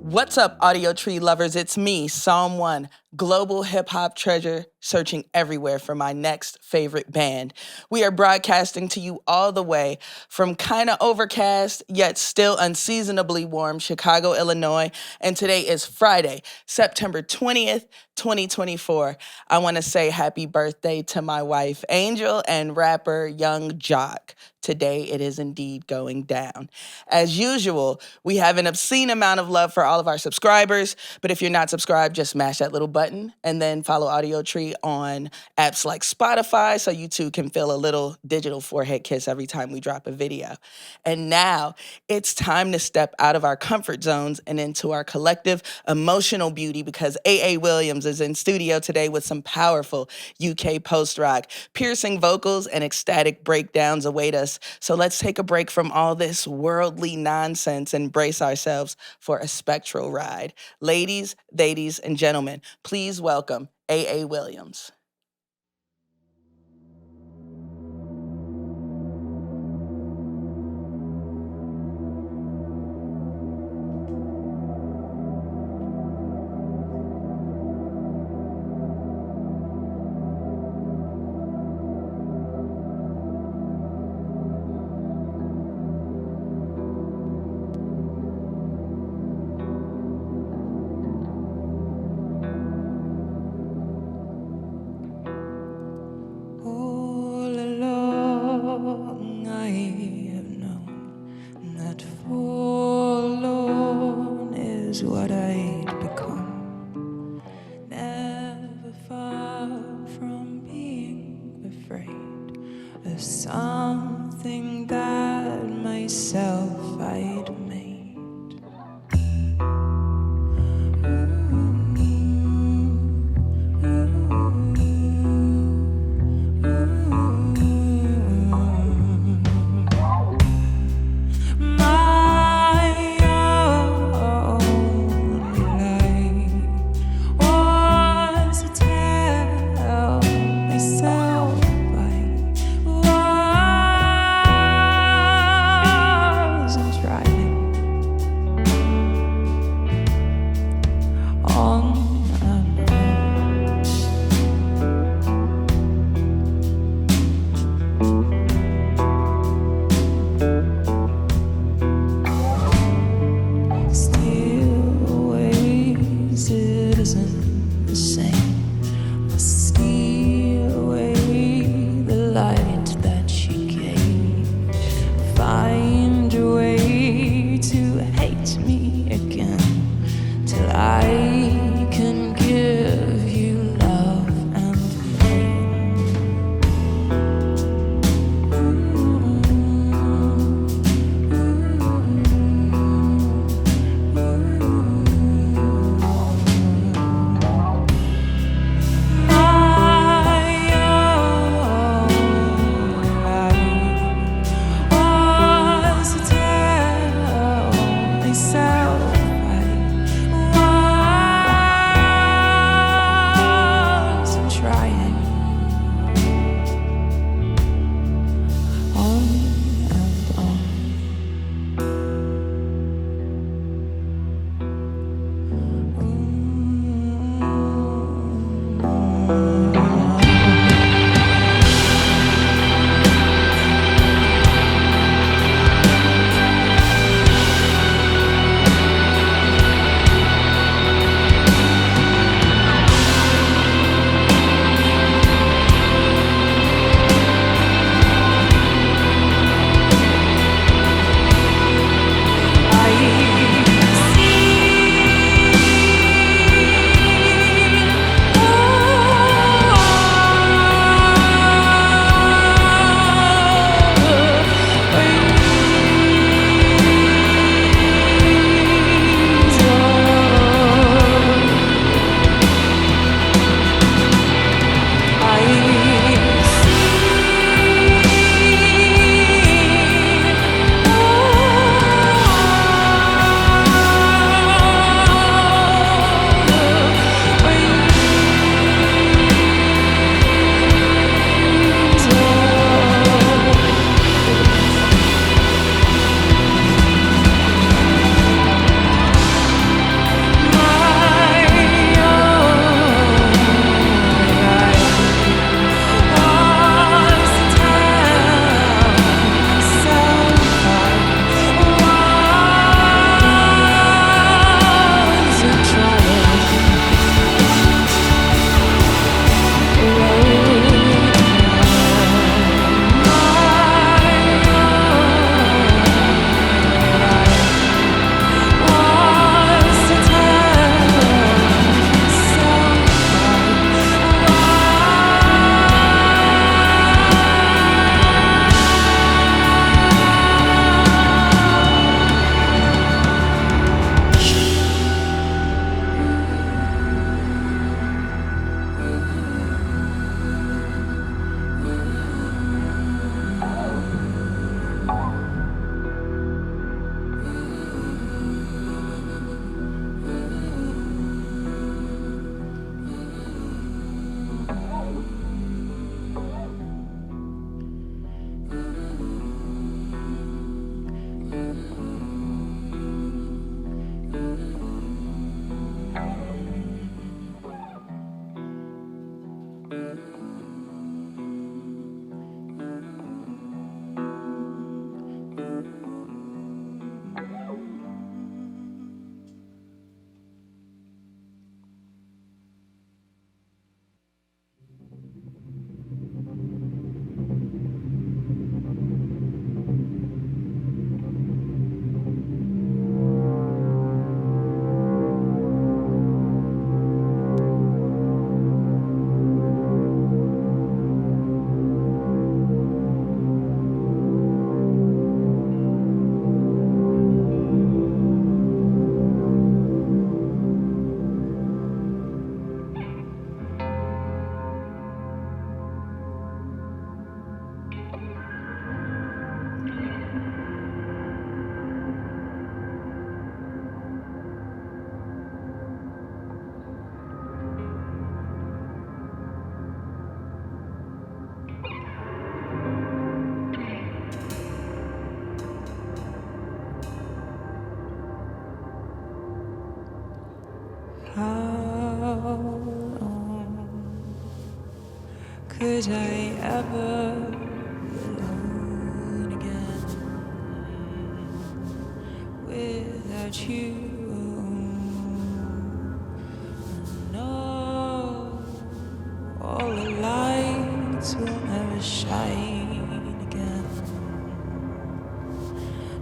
What's up, Audiotree lovers? It's me, Psalm One, global hip-hop treasure, searching everywhere for my next favorite band. We are broadcasting to you all the way from kinda overcast, yet still unseasonably warm Chicago, Illinois, and today is Friday, September 20th, 2024. I want to say happy birthday to my wife, Angel, and rapper Young Jock. Today it is indeed going down. As usual, we have an obscene amount of love for all of our subscribers, but if you're not subscribed, just mash that little button and then follow Audiotree on apps like Spotify so you too can feel a little digital forehead kiss every time we drop a video. And now it's time to step out of our comfort zones and into our collective emotional beauty because A.A. Williams is in studio today with some powerful UK post-rock. Piercing vocals and ecstatic breakdowns await us. So let's take a break from all this worldly nonsense and brace ourselves for a spectral ride. Ladies, and gentlemen, please welcome A.A. Williams. What I'd become, never far from being afraid of something that myself I'd made. Driving Would I ever be alone again without you? No, all the lights will never shine again,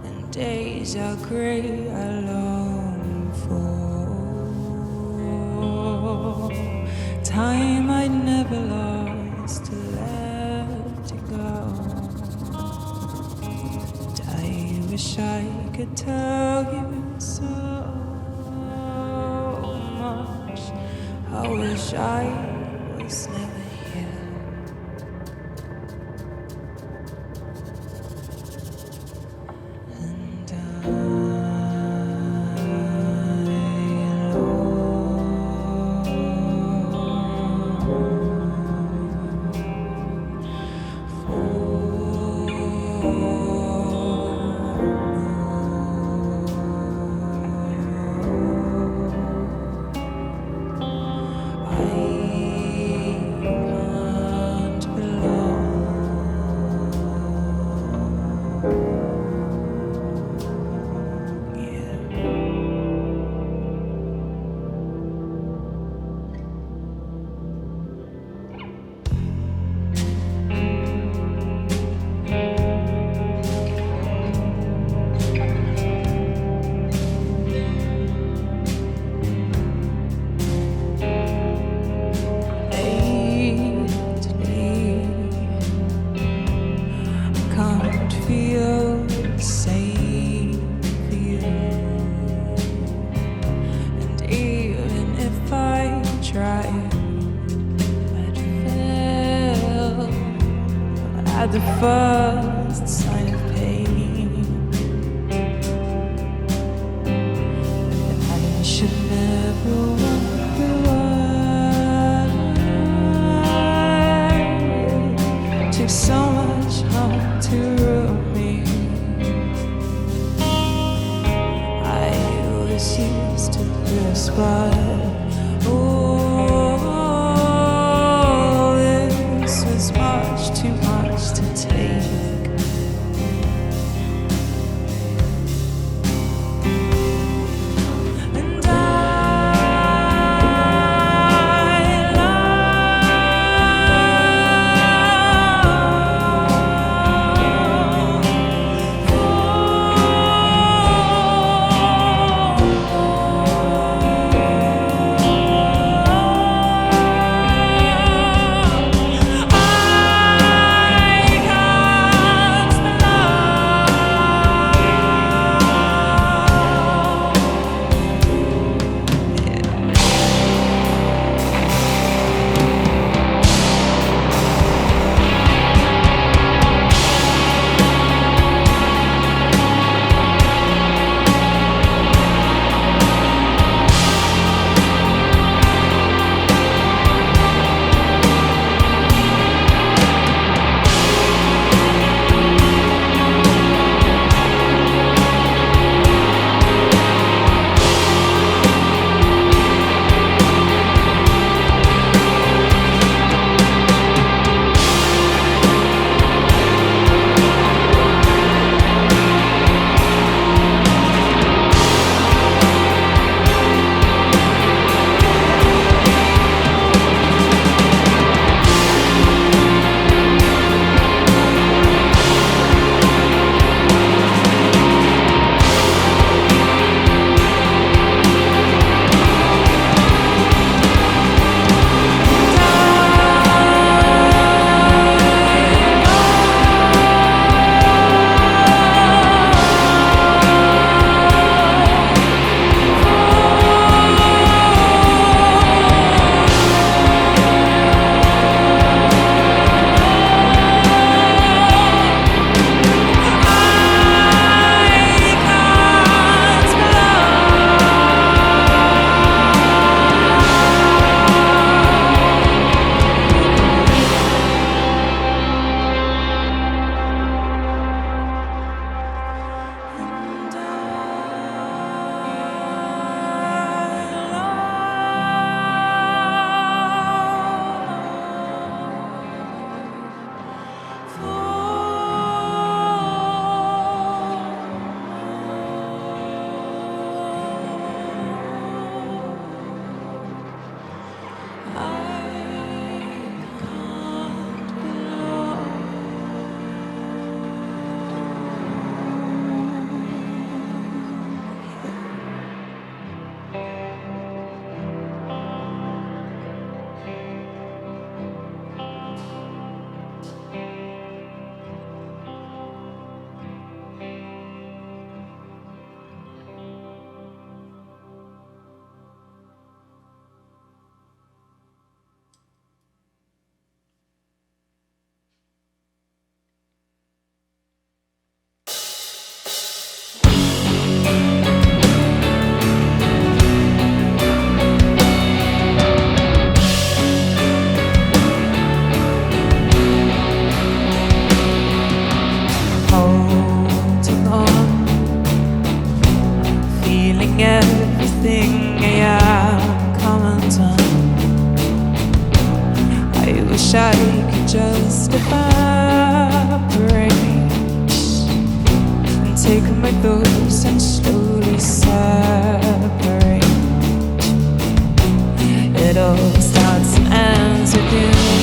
and days are gray, I long for time I'd never lost to let it go. And I wish I could tell you so much. I wish I was never here. And the first sign of pain, and I should never wonder why it took so much harm to ruin me. I was used to this, but this was much too much to take. And I close and slowly separate. It all starts and ends again.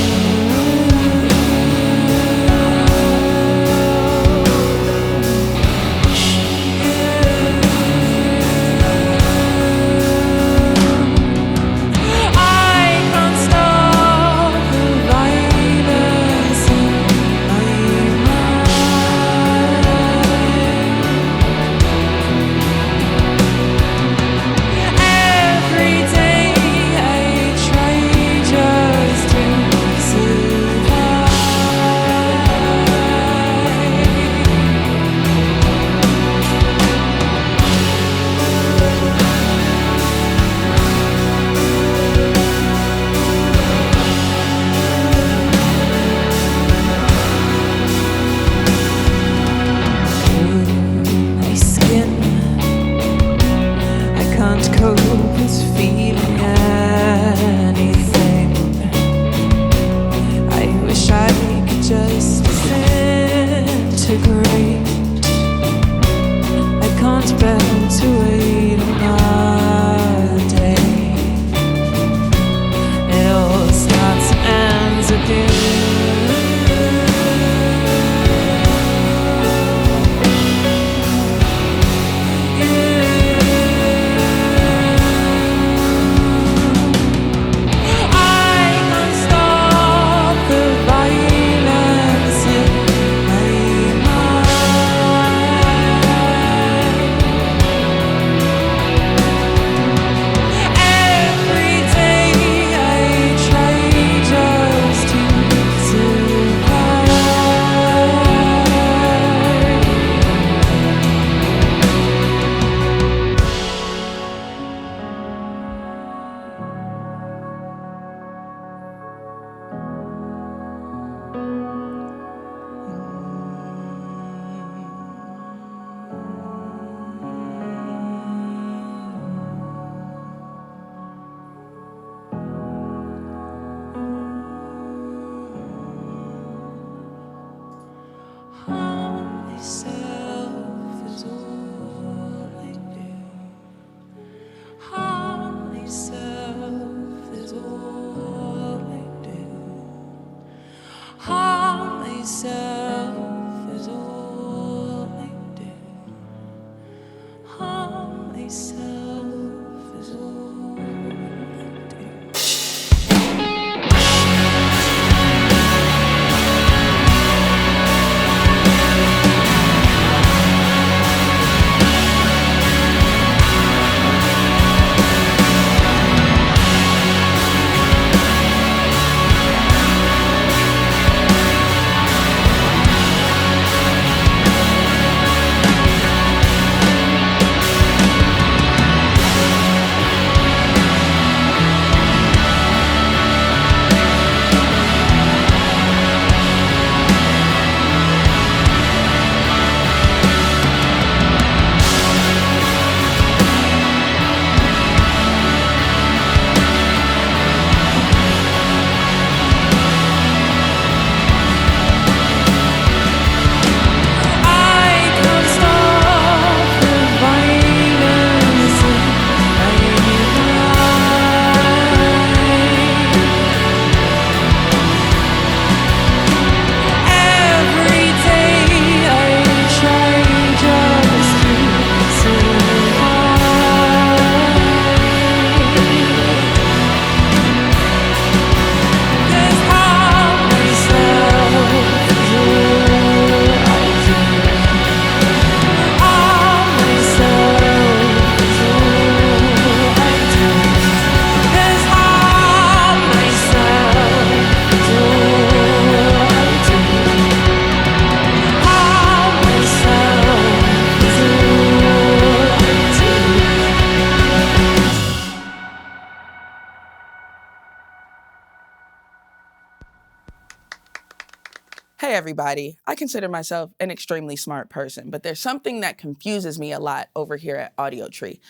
Hey everybody, I consider myself an extremely smart person, but there's something that confuses me a lot over here at Audiotree.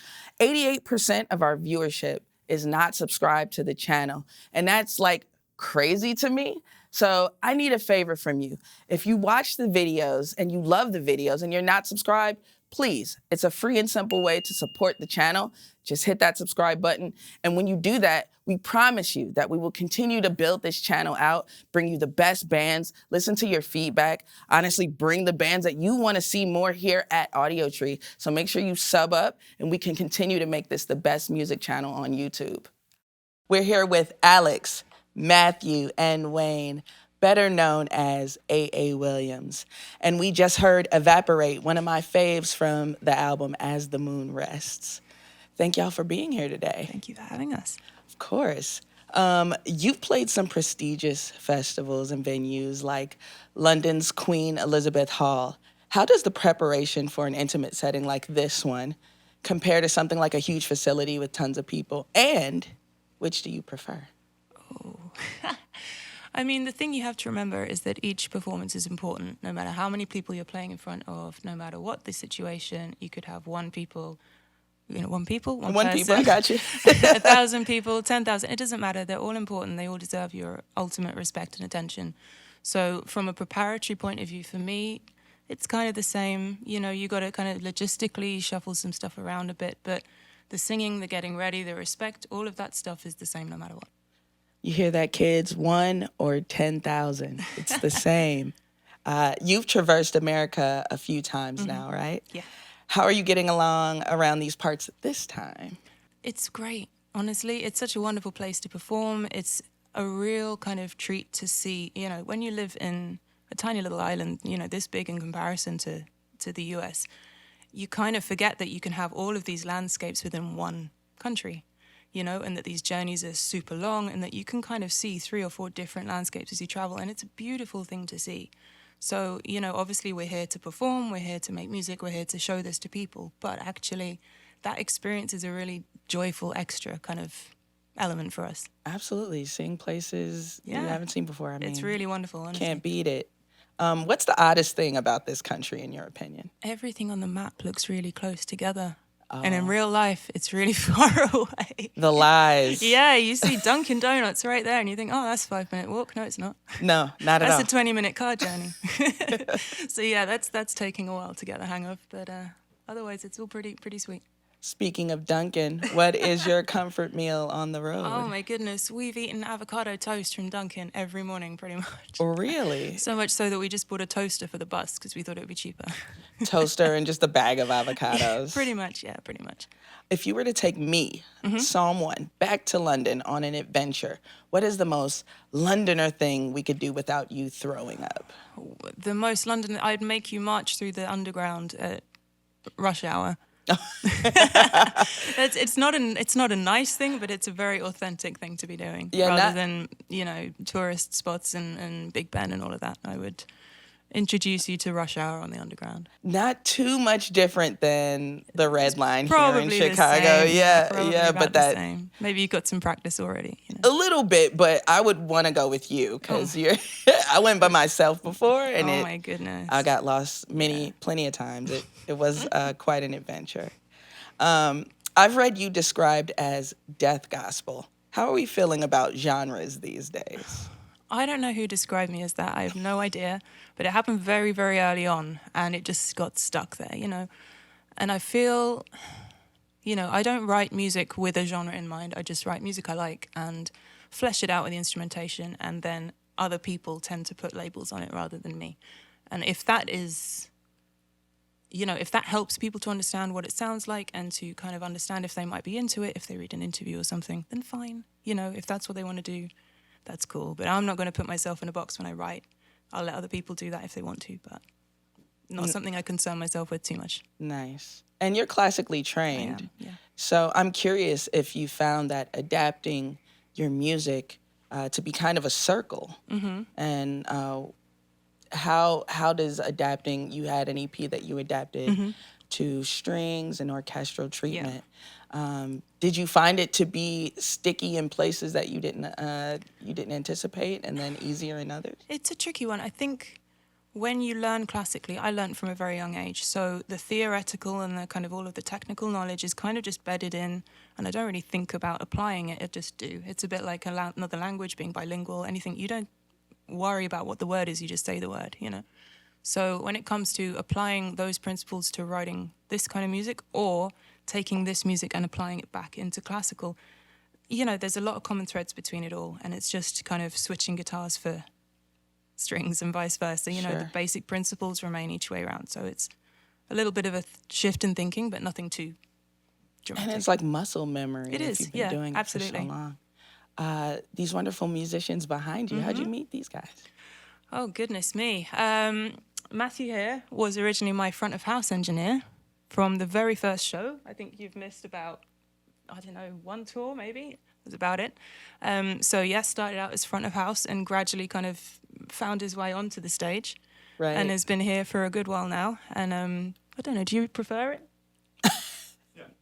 88% of our viewership is not subscribed to the channel, and that's like crazy to me. So I need a favor from you. If you watch the videos and you love the videos and you're not subscribed, please, it's a free and simple way to support the channel. Just hit that subscribe button. And when you do that, we promise you that we will continue to build this channel out, bring you the best bands, listen to your feedback, honestly, bring the bands that you want to see more here at Audiotree. So make sure you sub up and we can continue to make this the best music channel on YouTube. We're here with Alex, Matthew, and Wayne, better known as A.A. Williams. And we just heard Evaporate, one of my faves from the album As the Moon Rests. Thank y'all for being here today. Thank you for having us. Of course. You've played some prestigious festivals and venues like London's Queen Elizabeth Hall. How does the preparation for an intimate setting like this one compare to something like a huge facility with tons of people? And which do you prefer? Oh. I mean, the thing you have to remember is that each performance is important, no matter how many people you're playing in front of, no matter what the situation. You could have one person, I got you. 1,000 people, 10,000. It doesn't matter. They're all important. They all deserve your ultimate respect and attention. So from a preparatory point of view, for me, it's kind of the same. You know, you got to kind of logistically shuffle some stuff around a bit, but the singing, the getting ready, the respect, all of that stuff is the same no matter what. You hear that, kids? 1 or 10,000. It's the same. You've traversed America a few times now, right? Yeah. How are you getting along around these parts at this time? It's great. Honestly, it's such a wonderful place to perform. It's a real kind of treat to see, you know, when you live in a tiny little island, you know, this big in comparison to the US, you kind of forget that you can have all of these landscapes within one country, you know, and that these journeys are super long and that you can kind of see 3 or 4 different landscapes as you travel. And it's a beautiful thing to see. So, you know, obviously we're here to perform, we're here to make music, we're here to show this to people. But actually, that experience is a really joyful extra kind of element for us. Absolutely. Seeing places you haven't seen before. I mean, it's really wonderful, honestly. Can't beat it. What's the oddest thing about this country, in your opinion? Everything on the map looks really close together. And in real life, it's really far away. The lies. Yeah, you see Dunkin' Donuts right there, and you think, oh, that's a 5-minute walk. No, it's not. No, not at all. That's a 20-minute car journey. So yeah, that's taking a while to get the hang of, but otherwise, it's all pretty sweet. Speaking of Dunkin', what is your comfort meal on the road? Oh my goodness, we've eaten avocado toast from Dunkin' every morning, pretty much. Really? So much so that we just bought a toaster for the bus because we thought it would be cheaper. Toaster and just a bag of avocados. Pretty much. If you were to take me, Psalm One, back to London on an adventure, what is the most Londoner thing we could do without you throwing up? The most London, I'd make you march through the underground at rush hour. It's not a nice thing, but it's a very authentic thing to be doing. Rather than, you know, tourist spots and Big Ben and all of that. I would introduce you to rush hour on the underground. Not too much different than the Red Line here in Chicago. But that same. Maybe you got some practice already. You know? A little bit, but I would want to go with you because I went by myself before, and my goodness, I got lost plenty of times. It was quite an adventure. I've read you described as death gospel. How are we feeling about genres these days? I don't know who described me as that. I have no idea. But it happened very, very early on, and it just got stuck there, you know. And I feel, you know, I don't write music with a genre in mind. I just write music I like and flesh it out with the instrumentation, and then other people tend to put labels on it rather than me. And if that is, you know, if that helps people to understand what it sounds like and to kind of understand if they might be into it, if they read an interview or something, then fine. You know, if that's what they want to do, that's cool. But I'm not going to put myself in a box when I write. I'll let other people do that if they want to, but not something I concern myself with too much. Nice. And you're classically trained. I am, yeah. So I'm curious if you found that adapting your music to be kind of a circle. And how does adapting, you had an EP that you adapted to strings and orchestral treatment. Did you find it to be sticky in places that you didn't anticipate, and then easier in others? It's a tricky one. I think when you learn classically, I learned from a very young age, so the theoretical and the kind of all of the technical knowledge is kind of just bedded in, and I don't really think about applying it. I just do. It's a bit like another language, being bilingual. Anything you don't worry about what the word is, you just say the word, you know. So when it comes to applying those principles to writing this kind of music or taking this music and applying it back into classical, you know, there's a lot of common threads between it all, and it's just kind of switching guitars for strings and vice versa. You know, the basic principles remain each way around. So it's a little bit of a shift in thinking, but nothing too dramatic. And it's like muscle memory. It is, you've been doing absolutely. It for so long. These wonderful musicians behind you, how'd you meet these guys? Oh, goodness me. Matthew here was originally my front of house engineer from the very first show. I think you've missed about, I don't know, one tour maybe. Was about it. So yes, started out as front of house and gradually kind of found his way onto the stage. Right. And has been here for a good while now. And I don't know, do you prefer it?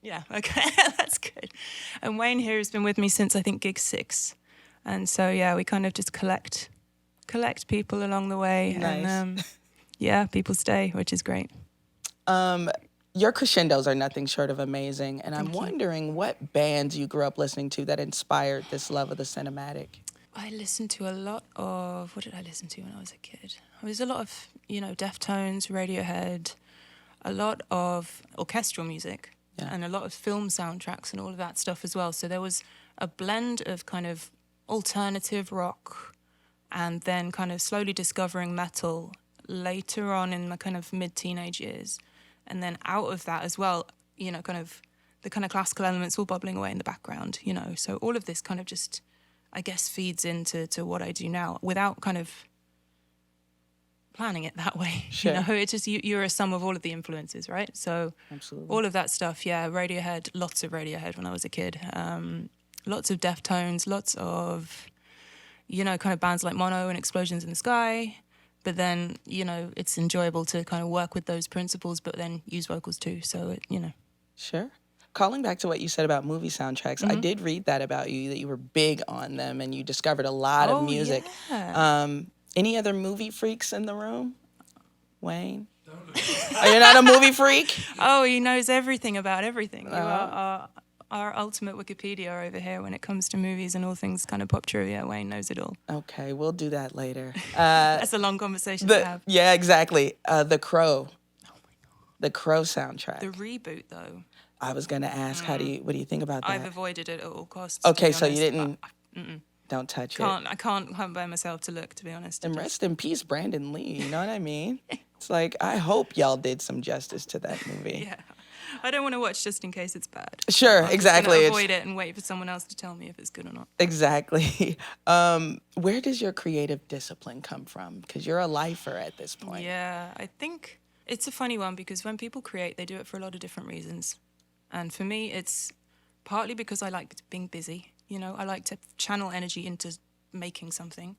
Yeah, okay, that's good. And Wayne here has been with me since I think gig 6. And so yeah, we kind of just collect people along the way. Nice. And yeah, people stay, which is great. Your crescendos are nothing short of amazing, and I'm wondering what bands you grew up listening to that inspired this love of the cinematic. I listened to a lot of, what did I listen to when I was a kid? It was a lot of, you know, Deftones, Radiohead, a lot of orchestral music, and a lot of film soundtracks and all of that stuff as well. So there was a blend of kind of alternative rock and then kind of slowly discovering metal later on in my kind of mid-teenage years. And then out of that as well, you know, kind of the kind of classical elements all bubbling away in the background, you know. So all of this kind of just, I guess, feeds into what I do now without kind of planning it that way. Sure. You know, it's just you're a sum of all of the influences, right? So Absolutely. all of that stuff, yeah, Radiohead, lots of Radiohead when I was a kid. Lots of Deftones, lots of, you know, kind of bands like Mono and Explosions in the Sky. But then, you know, it's enjoyable to kind of work with those principles, but then use vocals too. So, it, you know. Sure. Calling back to what you said about movie soundtracks, I did read that about you, that you were big on them and you discovered a lot of music. Yeah. Any other movie freaks in the room? Wayne? Are you not a movie freak? Oh, he knows everything about everything. You are our ultimate Wikipedia over here when it comes to movies and all things kind of pop trivia. Wayne knows it all. Okay, we'll do that later. That's a long conversation to have. Yeah, exactly. The Crow. Oh my God. The Crow soundtrack. The reboot, though. I was going to ask, what do you think about that? I've avoided it at all costs. Okay, so you didn't, don't touch it. I can't bear myself to look, to be honest. And rest in peace, Brandon Lee, you know what I mean? It's like, I hope y'all did some justice to that movie. Yeah. I don't want to watch just in case it's bad. Sure, I'm exactly. Just avoid it and wait for someone else to tell me if it's good or not. Exactly. Where does your creative discipline come from? Because you're a lifer at this point. Yeah, I think it's a funny one because when people create, they do it for a lot of different reasons. And for me, it's partly because I like being busy. You know, I like to channel energy into making something.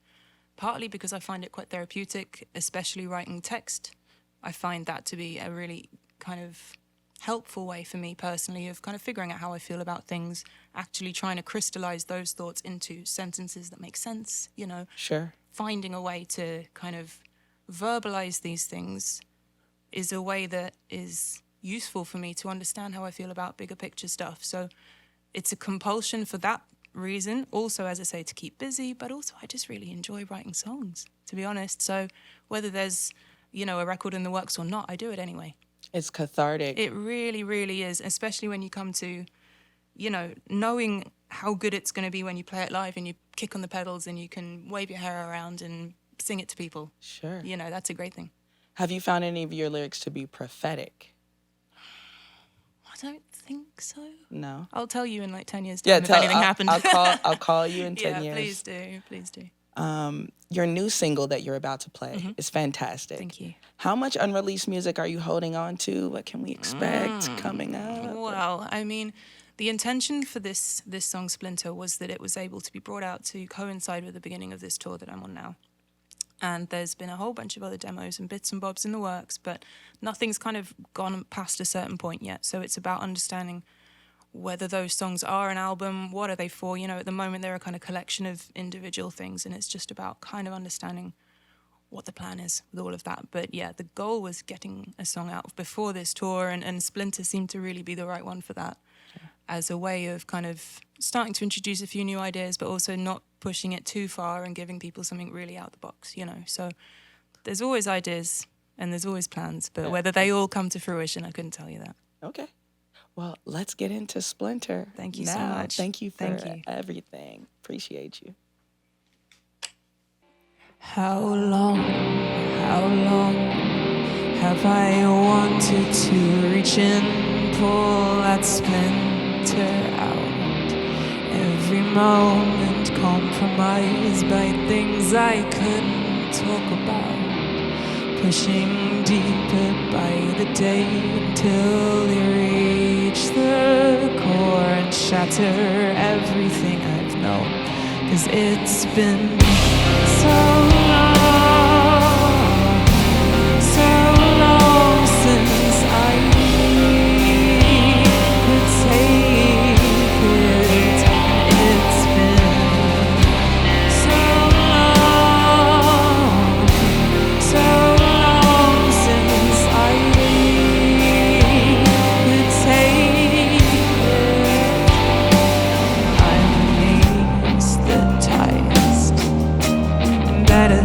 Partly because I find it quite therapeutic, especially writing text. I find that to be a really kind of helpful way for me personally of kind of figuring out how I feel about things, actually trying to crystallize those thoughts into sentences that make sense, you know. Sure. Finding a way to kind of verbalize these things is a way that is useful for me to understand how I feel about bigger picture stuff. So it's a compulsion for that reason. Also, as I say, to keep busy, but also I just really enjoy writing songs, to be honest. So whether there's, you know, a record in the works or not, I do it anyway. It's cathartic. It really, really is, especially when you come to, you know, knowing how good it's going to be when you play it live and you kick on the pedals and you can wave your hair around and sing it to people. Sure. You know, that's a great thing. Have you found any of your lyrics to be prophetic? I don't think so. No. I'll tell you in like 10 years' time if anything happened. I'll call you in 10 years. Please do. Please do. Your new single that you're about to play is fantastic. Thank you. How much unreleased music are you holding on to? What can we expect coming up? Well, I mean, the intention for this song, Splinter, was that it was able to be brought out to coincide with the beginning of this tour that I'm on now. And there's been a whole bunch of other demos and bits and bobs in the works, but nothing's kind of gone past a certain point yet. So it's about understanding whether those songs are an album, what are they for? You know, at the moment they're a kind of collection of individual things, and it's just about kind of understanding what the plan is with all of that. But yeah, the goal was getting a song out before this tour, and Splinter seemed to really be the right one for that, as a way of kind of starting to introduce a few new ideas, but also not pushing it too far and giving people something really out the box, you know. So there's always ideas and there's always plans, but whether they all come to fruition, I couldn't tell you that. Okay. Well, let's get into Splinter. Thank you so now. much. Thank you for Thank you. everything. Appreciate you. How long have I wanted to reach and pull that splinter out? Every moment compromised by things I couldn't talk about, pushing deeper by the day until you reach the core and shatter everything I've known. 'Cause it's been so long since I could take it. It's been so long since I could take it. I'm amazed that better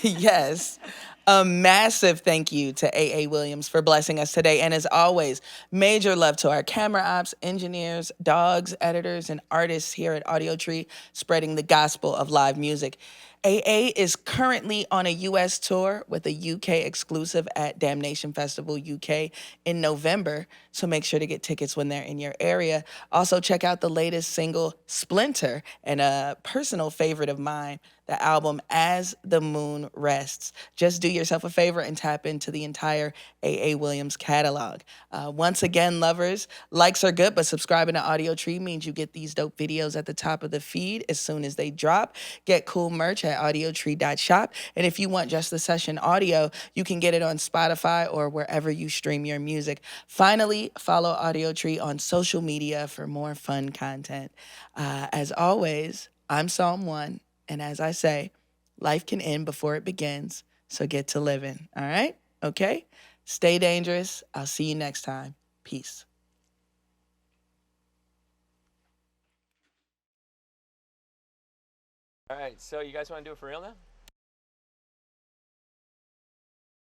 Yes. A massive thank you to A.A. Williams for blessing us today. And as always, major love to our camera ops, engineers, dogs, editors, and artists here at Audiotree, spreading the gospel of live music. A.A. is currently on a U.S. tour with a U.K. exclusive at Damnation Festival UK in November, so make sure to get tickets when they're in your area. Also, check out the latest single, Splinter, and a personal favorite of mine, the album As the Moon Rests. Just do yourself a favor and tap into the entire A.A. Williams catalog. Once again, lovers, likes are good, but subscribing to Audiotree means you get these dope videos at the top of the feed as soon as they drop. Get cool merch at audiotree.shop. And if you want just the session audio, you can get it on Spotify or wherever you stream your music. Finally, follow Audiotree on social media for more fun content. As always, I'm Psalm One. And as I say, life can end before it begins, so get to living, all right? Okay? Stay dangerous. I'll see you next time. Peace. All right, so you guys want to do it for real now?